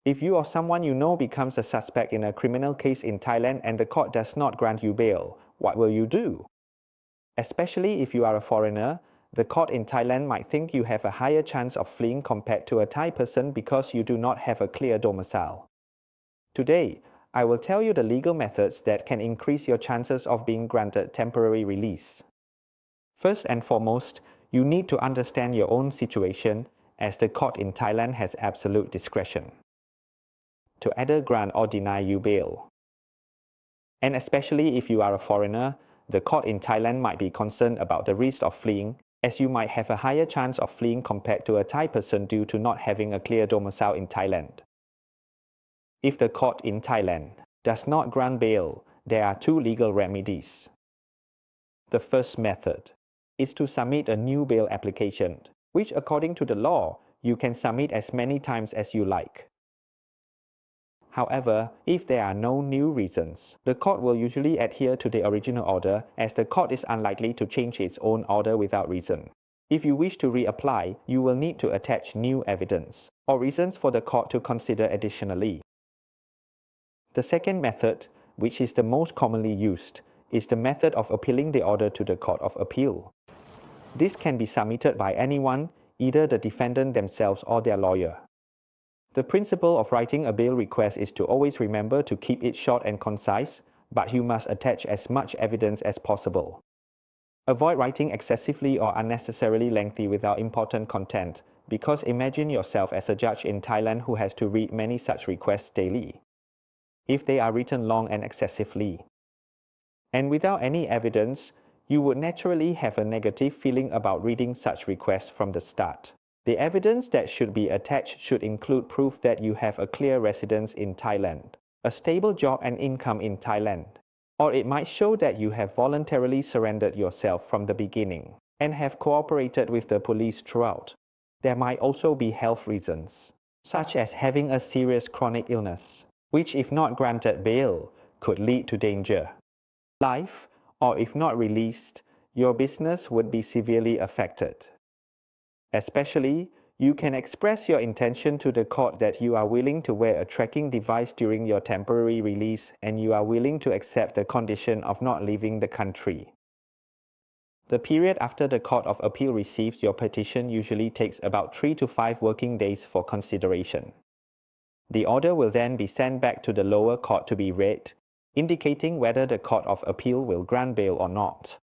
If you or someone you know becomes a suspect in a criminal case in Thailand and the court does not grant you bail, what will you do? Especially if you are a foreigner, the court in Thailand might think you have a higher chance of fleeing compared to a Thai person because you do not have a clear domicile. Today, I will tell you the legal methods that can increase your chances of being granted temporary release. First and foremost, you need to understand your own situation, as the court in Thailand has absolute discretion to either grant or deny you bail. And especially if you are a foreigner, the court in Thailand might be concerned about the risk of fleeing, as you might have a higher chance of fleeing compared to a Thai person due to not having a clear domicile in Thailand. If the court in Thailand does not grant bail, there are two legal remedies. The first method is to submit a new bail application, which according to the law, you can submit as many times as you like. However, if there are no new reasons, the court will usually adhere to the original order, as the court is unlikely to change its own order without reason. If you wish to reapply, you will need to attach new evidence or reasons for the court to consider additionally. The second method, which is the most commonly used, is the method of appealing the order to the Court of Appeal. This can be submitted by anyone, either the defendant themselves or their lawyer. The principle of writing a bail request is to always remember to keep it short and concise, but you must attach as much evidence as possible. Avoid writing excessively or unnecessarily lengthy without important content, because imagine yourself as a judge in Thailand who has to read many such requests daily, if they are written long and excessively. And without any evidence, you would naturally have a negative feeling about reading such requests from the start. The evidence that should be attached should include proof that you have a clear residence in Thailand, a stable job and income in Thailand, or it might show that you have voluntarily surrendered yourself from the beginning and have cooperated with the police throughout. There might also be health reasons, such as having a serious chronic illness, which if not granted bail, could lead to danger, life, or if not released, your business would be severely affected. Especially, you can express your intention to the court that you are willing to wear a tracking device during your temporary release and you are willing to accept the condition of not leaving the country. The period after the Court of Appeal receives your petition usually takes about 3 to 5 working days for consideration. The order will then be sent back to the lower court to be read, indicating whether the Court of Appeal will grant bail or not.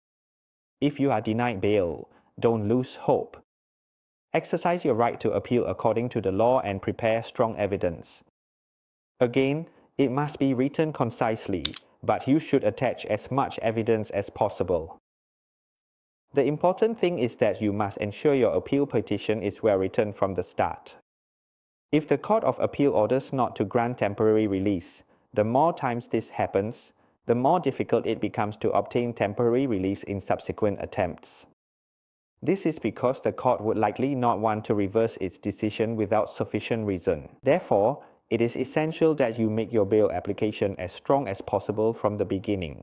If you are denied bail, don't lose hope. Exercise your right to appeal according to the law and prepare strong evidence. Again, it must be written concisely, but you should attach as much evidence as possible. The important thing is that you must ensure your appeal petition is well written from the start. If the Court of Appeal orders not to grant temporary release, the more times this happens, the more difficult it becomes to obtain temporary release in subsequent attempts. This is because the court would likely not want to reverse its decision without sufficient reason. Therefore, it is essential that you make your bail application as strong as possible from the beginning.